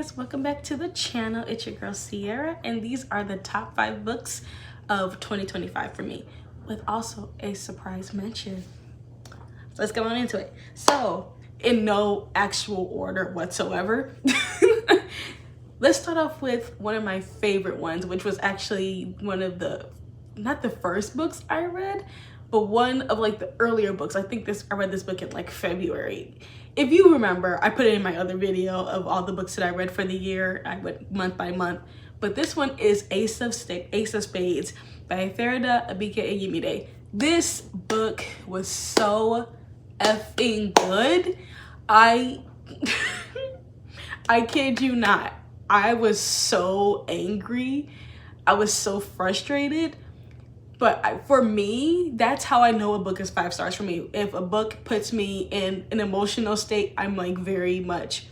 guys, welcome back to the channel. It's your girl Cierra, and these are the top 5 books of 2025 for me, with also a surprise mention. So let's go on into it. So in no actual order whatsoever, let's start off with one of my favorite ones, which was actually one of the, not the first books I read, but one of like the earlier books. I read this book in like February. If you remember, I put it in my other video of all the books that I read for the year. I went month by month, but this one is Ace of Spades by Farida Abike Eyimide. This book was so effing good. I kid you not. I was so angry. I was so frustrated. But for me, that's how I know a book is 5 stars for me. If a book puts me in an emotional state, I'm like very much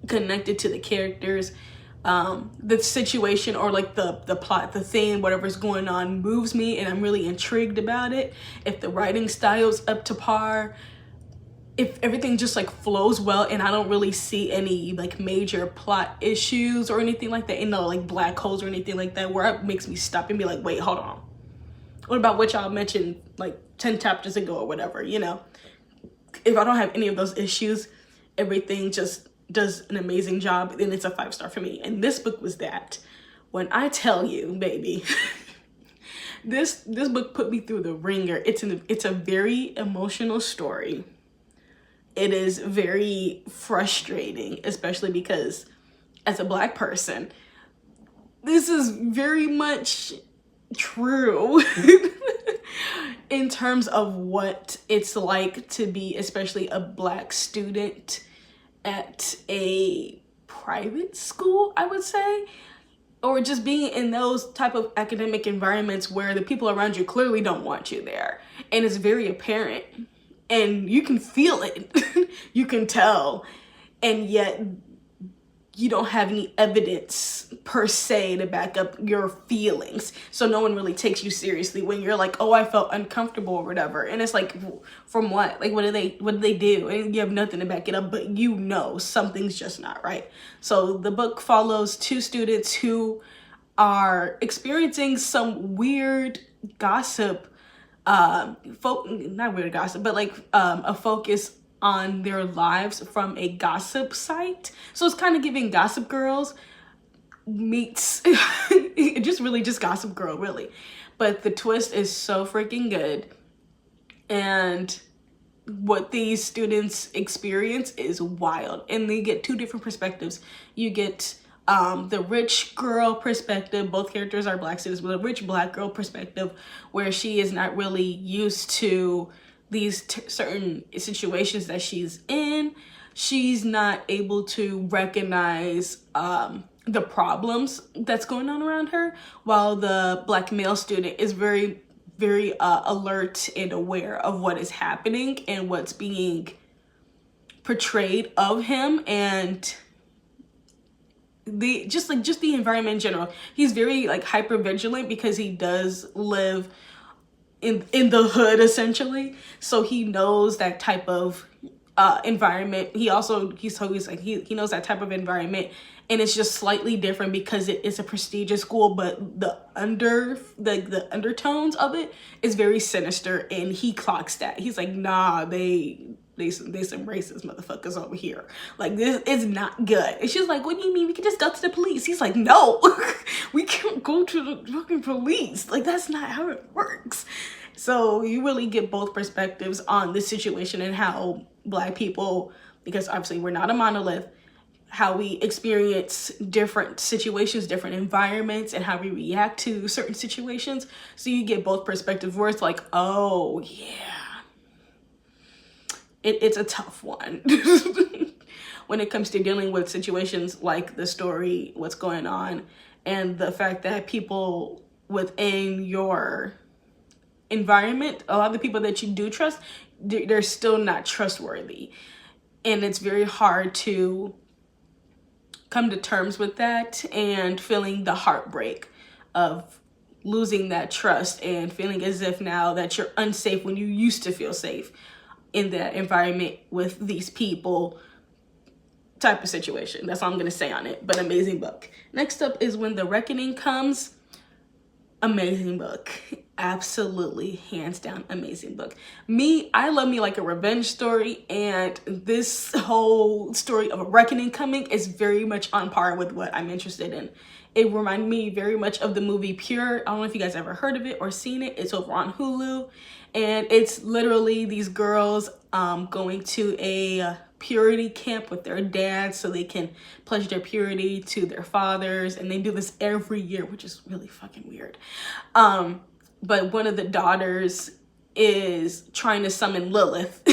connected to the characters. The situation or like the plot, the theme, whatever's going on moves me and I'm really intrigued about it. If the writing style's up to par, if everything just like flows well and I don't really see any like major plot issues or anything like that, like black holes or anything like that, where it makes me stop and be like, wait, hold on. What about what y'all mentioned like 10 chapters ago or whatever, If I don't have any of those issues, everything just does an amazing job, then it's a 5 star for me. And this book was that. When I tell you, baby, this book put me through the ringer. It's a very emotional story. It is very frustrating, especially because as a Black person, this is very much true in terms of what it's like to be especially a Black student at a private school, I would say, or just being in those type of academic environments where the people around you clearly don't want you there, and it's very apparent and you can feel it. You can tell, and yet you don't have any evidence per se to back up your feelings. So no one really takes you seriously when you're like, oh, I felt uncomfortable or whatever. And it's like, from what? Like, what did they do? And you have nothing to back it up, but something's just not right. So the book follows 2 students who are experiencing some weird gossip, not weird gossip, but like a focus on their lives from a gossip site. So it's kind of giving Gossip Girls meets just Gossip Girl, really. But the twist is so freaking good, and what these students experience is wild, and they get 2 different perspectives. You get the rich girl perspective. Both characters are Black students, but a rich Black girl perspective where she is not really used to these certain situations that she's in. She's not able to recognize the problems that's going on around her, while the Black male student is very, very alert and aware of what is happening and what's being portrayed of him, and the environment in general. He's very like hyper vigilant because he does live in the hood, essentially, so he knows that type of environment. He knows that type of environment, and it's just slightly different because it is a prestigious school, but the undertones of it is very sinister, and he clocks that. He's like, nah, they some racist motherfuckers over here. Like, this is not good. And she's like, what do you mean? We can just go to the police. He's like, no, we can't go to the fucking police. Like, that's not how it works. So you really get both perspectives on this situation and how Black people, because obviously we're not a monolith, how we experience different situations, different environments, and how we react to certain situations. So you get both perspectives where it's like, oh yeah, it's a tough one when it comes to dealing with situations like the story, what's going on, and the fact that people within your environment, a lot of the people that you do trust, they're still not trustworthy. And it's very hard to come to terms with that, and feeling the heartbreak of losing that trust and feeling as if now that you're unsafe when you used to feel safe in that environment with these people type of situation. That's all I'm gonna say on it, but amazing book. Next up is When the Reckoning Comes. Amazing book. Absolutely, hands down, amazing book. I love me like a revenge story, and this whole story of a reckoning coming is very much on par with what I'm interested in. It reminded me very much of the movie Pure. I don't know if you guys ever heard of it or seen it. It's over on Hulu, and it's literally these girls going to a purity camp with their dad so they can pledge their purity to their fathers, and they do this every year, which is really fucking weird. But one of the daughters is trying to summon Lilith.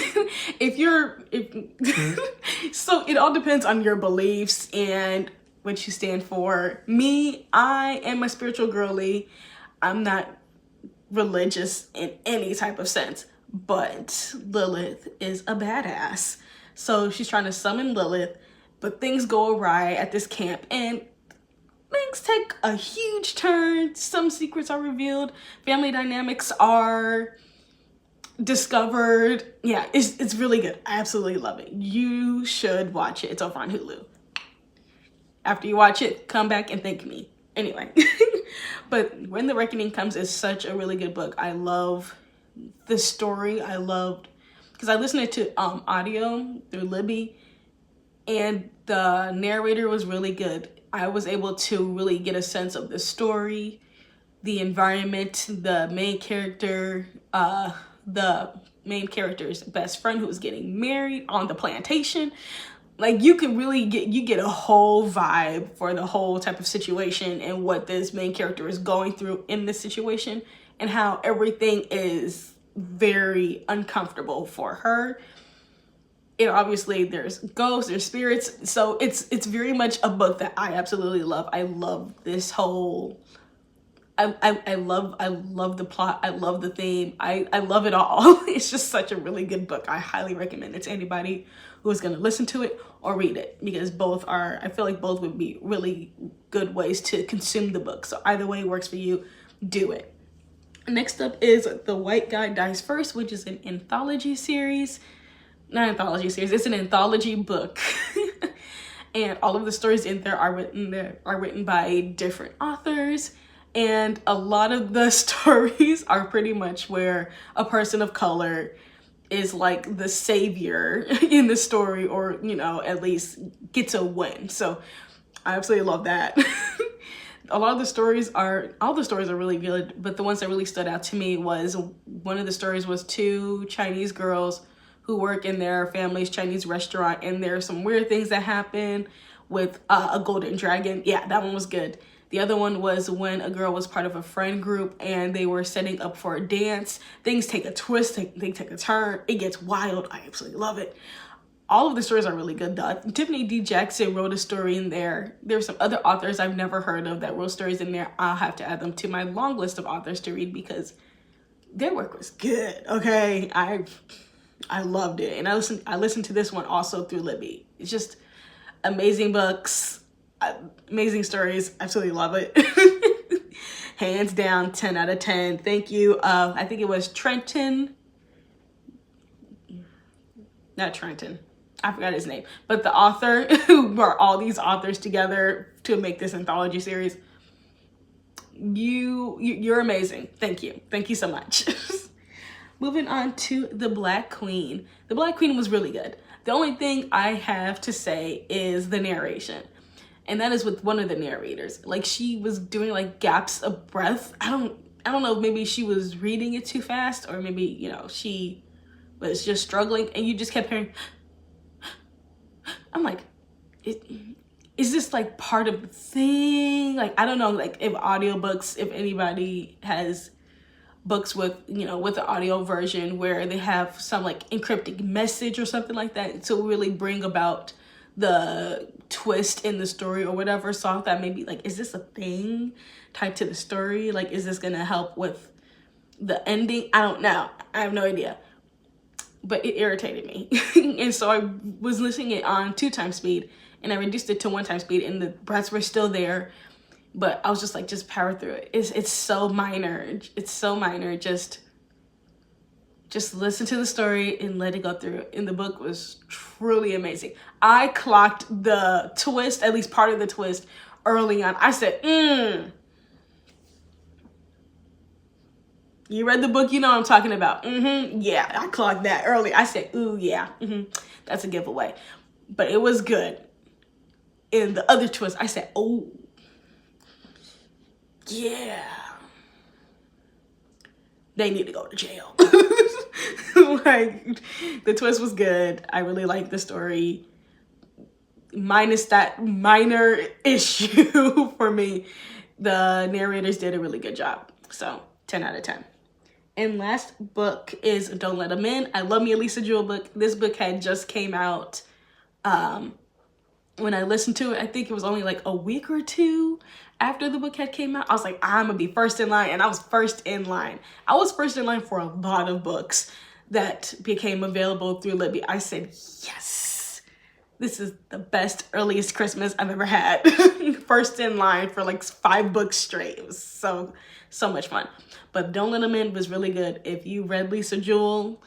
So it all depends on your beliefs and what you stand for. Me, I am a spiritual girly. I'm not religious in any type of sense, but Lilith is a badass. So she's trying to summon Lilith, but things go awry at this camp, and things take a huge turn. Some secrets are revealed. Family dynamics are discovered. Yeah, it's really good. I absolutely love it. You should watch it. It's over on Hulu. After you watch it, come back and thank me. Anyway, but When the Reckoning Comes is such a really good book. I love the story. I loved, because I listened to audio through Libby, and the narrator was really good. I was able to really get a sense of the story, the environment, the main character's best friend who was getting married on the plantation. Like, you can really get a whole vibe for the whole type of situation and what this main character is going through in this situation, and how everything is very uncomfortable for her. And obviously there's ghosts, there's spirits, so it's very much a book that I absolutely love. I love this whole, I love the plot, I love the theme, I love it all. It's just such a really good book. I highly recommend it to anybody who is going to listen to it or read it, because both are, I feel like both would be really good ways to consume the book. So either way works for you, do it. Next up is The White Guy Dies First, which is an anthology series. Not anthology series, it's an anthology book. And all of the stories in there are written by different authors. And a lot of the stories are pretty much where a person of color is like the savior in the story, or, you know, at least gets a win. So I absolutely love that. All the stories are really good, but the ones that really stood out to me was, one of the stories was two Chinese girls who work in their family's Chinese restaurant, and there are some weird things that happen with a golden dragon. Yeah, that one was good. The other one was when a girl was part of a friend group and they were setting up for a dance. Things take a twist, they take a turn. It gets wild. I absolutely love it. All of the stories are really good. Tiffany D. Jackson wrote a story in there. There's some other authors I've never heard of that wrote stories in there. I'll have to add them to my long list of authors to read, because their work was good. Okay, I loved it, and I listened to this one also through Libby. It's just amazing books, amazing stories. Absolutely love it. Hands down, 10 out of 10. Thank you. I think it was Trenton. Not Trenton. I forgot his name, but the author who brought all these authors together to make this anthology series. You're amazing. Thank you. Thank you so much. Moving on to The Black Queen. The Black Queen was really good. The only thing I have to say is the narration. And that is with one of the narrators. Like, she was doing like gaps of breath. I don't know, maybe she was reading it too fast, or maybe, you know, she was just struggling, and you just kept hearing. I'm like, is this like part of the thing? Like, I don't know, like if audiobooks, if anybody has books with, you know, with the audio version where they have some like encrypted message or something like that to really bring about the twist in the story or whatever. So I thought maybe like, is this a thing tied to the story? Like, is this gonna help with the ending? I don't know. I have no idea. But it irritated me. And so I was listening it on 2x speed, and I reduced it to 1x speed, and the breaths were still there. But I was just like, just power through it. It's so minor. It's so minor. Just just listen to the story and let it go through. And the book was truly amazing. I clocked the twist, at least part of the twist, early on. I said, you read the book, you know what I'm talking about. Yeah, I clocked that early. I said, ooh, yeah, that's a giveaway. But it was good. In the other twist, I said, oh, yeah. They need to go to jail. Like, the twist was good. I really liked the story. Minus that minor issue for me, the narrators did a really good job. So 10 out of 10. And last book is Don't Let Them In. I love me a Lisa Jewell book. This book had just came out. When I listened to it, I think it was only like a week or two after the book had came out. I was like, I'm gonna be first in line. And I was first in line. I was first in line for a lot of books that became available through Libby. I said, yes, this is the best earliest Christmas I've ever had. First in line for like 5 books straight. It was so much fun. But Don't Let Them In was really good. If you read Lisa Jewell,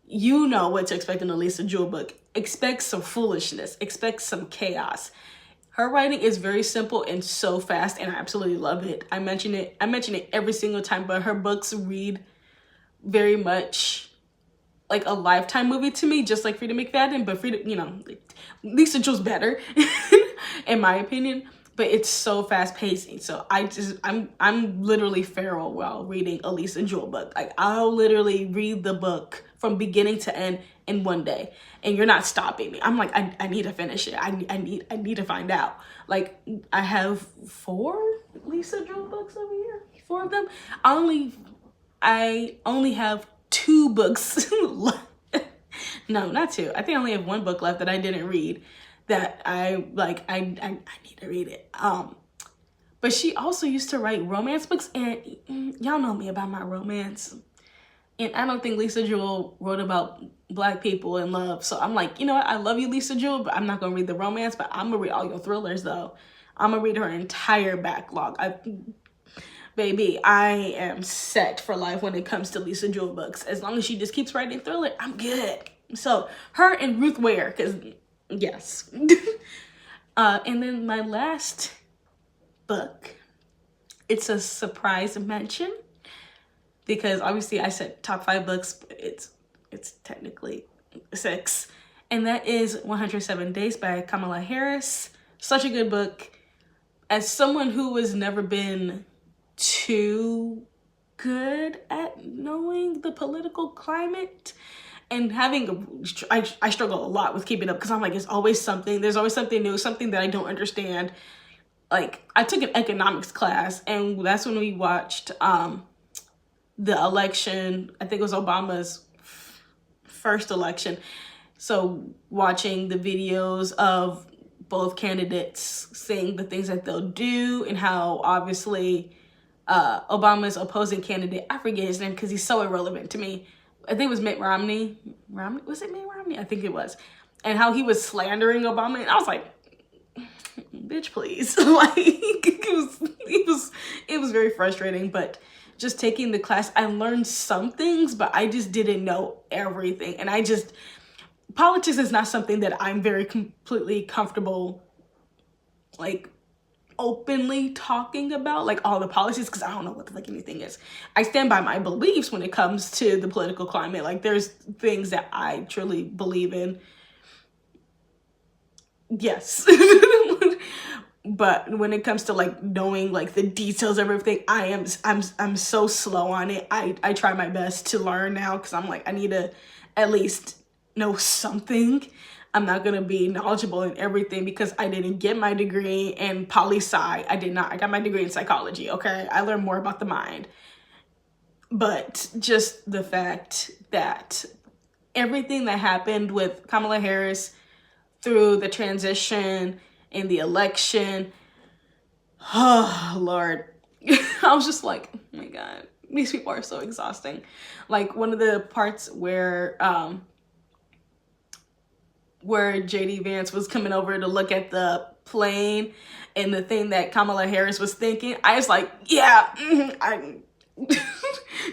you know what to expect in a Lisa Jewell book. Expect some foolishness. Expect some chaos. Her writing is very simple and so fast, and I absolutely love it. I mention it every single time, but her books read very much like a Lifetime movie to me, just like Frida McFadden, but Lisa Jewell's better in my opinion. But it's so fast pacing. So I'm literally feral while reading a Lisa Jewell book. Like, I'll literally read the book from beginning to end in one day, and you're not stopping me. I'm like, I need to finish it. I need to find out. Like, I have 4 Lisa Jewell books over here. 4 of them. I only have 2 books left. No, not 2. I think I only have 1 book left that I didn't read. That I need to read it. But she also used to write romance books, and y'all know me about my romance. And I don't think Lisa Jewell wrote about Black people in love. So I'm like, you know what? I love you, Lisa Jewell, but I'm not gonna read the romance. But I'm gonna read all your thrillers, though. I'm gonna read her entire backlog. Baby, I am set for life when it comes to Lisa Jewell books. As long as she just keeps writing thriller, I'm good. So her and Ruth Ware, because yes. And then my last book, it's a surprise mention, because obviously I said top 5 books, but it's technically 6. And that is 107 Days by Kamala Harris. Such a good book. As someone who has never been too good at knowing the political climate, and I struggle a lot with keeping up, because I'm like, there's always something new, something that I don't understand. Like, I took an economics class, and that's when we watched the election. I think it was Obama's first election. So watching the videos of both candidates saying the things that they'll do, and how obviously Obama's opposing candidate, I forget his name because he's so irrelevant to me. I think it was Mitt Romney. Was it Mitt Romney? I think it was. And how he was slandering Obama. And I was like, bitch, please. Like, it was very frustrating. But just taking the class, I learned some things, but I just didn't know everything. And politics is not something that I'm very completely comfortable, like, openly talking about, like, all the policies, because I don't know what the fuck anything is. I stand by my beliefs when it comes to the political climate. Like, there's things that I truly believe in. Yes. But when it comes to, like, knowing, like, the details of everything, I'm so slow on it. I try my best to learn now, because I'm like, I need to at least know something. I'm not going to be knowledgeable in everything, because I didn't get my degree in poli-sci. I did not. I got my degree in psychology, okay? I learned more about the mind. But just the fact that everything that happened with Kamala Harris through the transition and the election, oh, Lord. I was just like, oh my God, these people are so exhausting. Like, one of the parts where JD Vance was coming over to look at the plane, and the thing that Kamala Harris was thinking, I was like, yeah,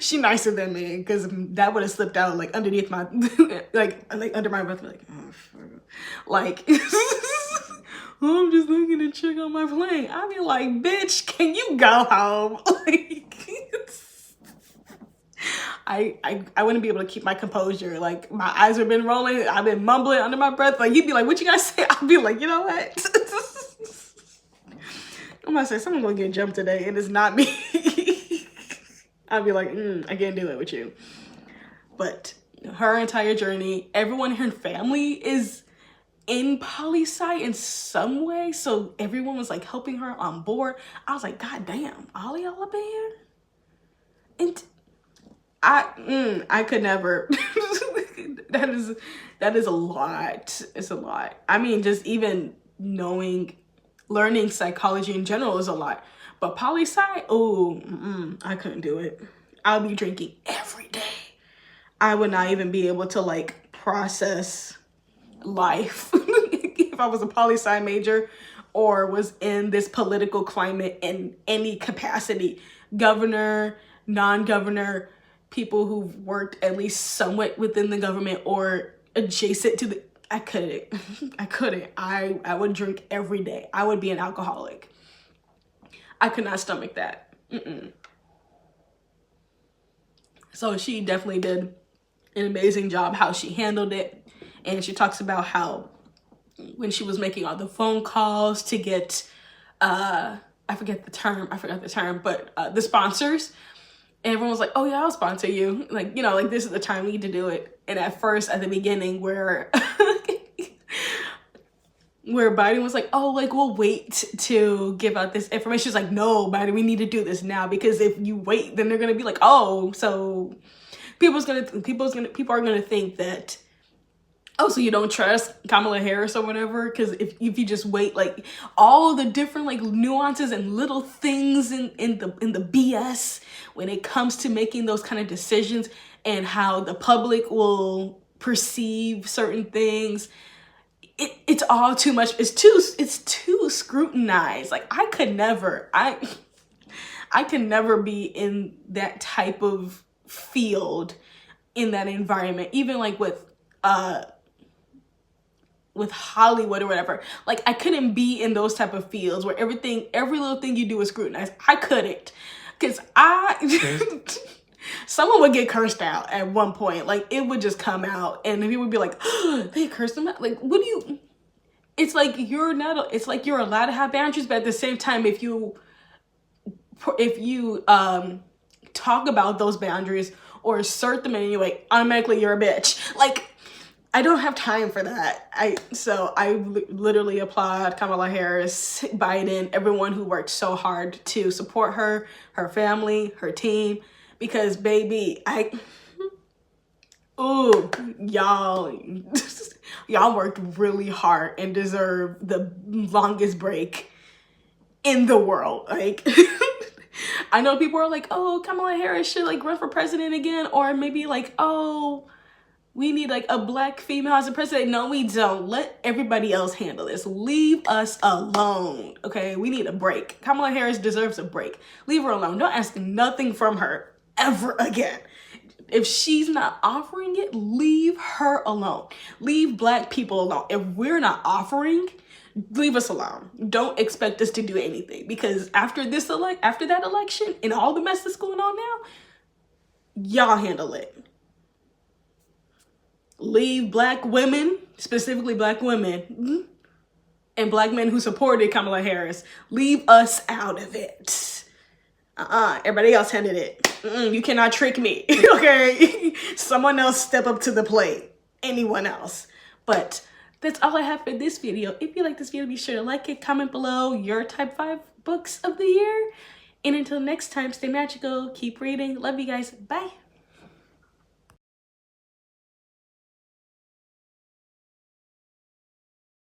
She nicer than me, because that would have slipped out like underneath my like under my breath, like, oh, fuck. Like oh, I'm just looking to check on my plane. I'd be like, bitch, can you go home? Like I wouldn't be able to keep my composure. Like my eyes have been rolling, I've been mumbling under my breath. Like he'd be like, what you guys say? I'd be like, you know what? I'm gonna say someone's gonna get jumped today and it's not me. I'd be like, I can't do it with you. But her entire journey, everyone in her family is in poli-sci in some way. So everyone was like helping her on board. I was like, God damn, all of y'all up in here? And I could never. that is a lot. It's a lot. I mean, just even learning psychology in general is a lot. But poli-sci, I couldn't do it. I would be drinking every day. I would not even be able to like process life if I was a poli-sci major or was in this political climate in any capacity. Governor, non-governor, people who've worked at least somewhat within the government or adjacent to the, I couldn't. I would drink every day. I would be an alcoholic. I could not stomach that. So she definitely did an amazing job how she handled it. And she talks about how when she was making all the phone calls to get, I forgot the term, but the sponsors, and everyone was like, oh yeah, I'll sponsor you. Like, you know, like this is the time we need to do it. And at first, at the beginning where Biden was like, oh, like we'll wait to give out this information. She's like, no, Biden, we need to do this now, because if you wait, then they're gonna be like, oh, so people are gonna think that, oh, so you don't trust Kamala Harris or whatever, because if you just wait, like all the different like nuances and little things in the BS when it comes to making those kind of decisions and how the public will perceive certain things. It's all too much. It's too scrutinized. Like I could never be in that type of field, in that environment, even like with Hollywood or whatever. Like I couldn't be in those type of fields where every little thing you do is scrutinized. I couldn't, because someone would get cursed out at one point. Like it would just come out and people would be like, oh, they cursed them out. Like, what do you, it's like you're allowed to have boundaries, but at the same time, if you talk about those boundaries or assert them in any way, automatically you're a bitch. Like I don't have time for that. So I literally applaud Kamala Harris, Biden, everyone who worked so hard to support her, her family, her team, because baby, y'all worked really hard and deserve the longest break in the world. Like I know people are like, oh, Kamala Harris should like run for president again, or maybe like, oh, we need like a black female as a president. No, we don't. Let everybody else handle this. Leave us alone, okay? We need a break. Kamala Harris deserves a break. Leave her alone. Don't ask nothing from her ever again. If she's not offering it, leave her alone. Leave black people alone. If we're not offering, leave us alone. Don't expect us to do anything, because after that election and all the mess that's going on now, y'all handle it. Leave black women, specifically black women, and black men who supported Kamala Harris, leave us out of it. Everybody else handled it. You cannot trick me, okay? Someone else step up to the plate. Anyone else. But that's all I have for this video. If you like this video, be sure to like it, comment below your top 5 books of the year. And until next time, stay magical, keep reading. Love you guys. Bye.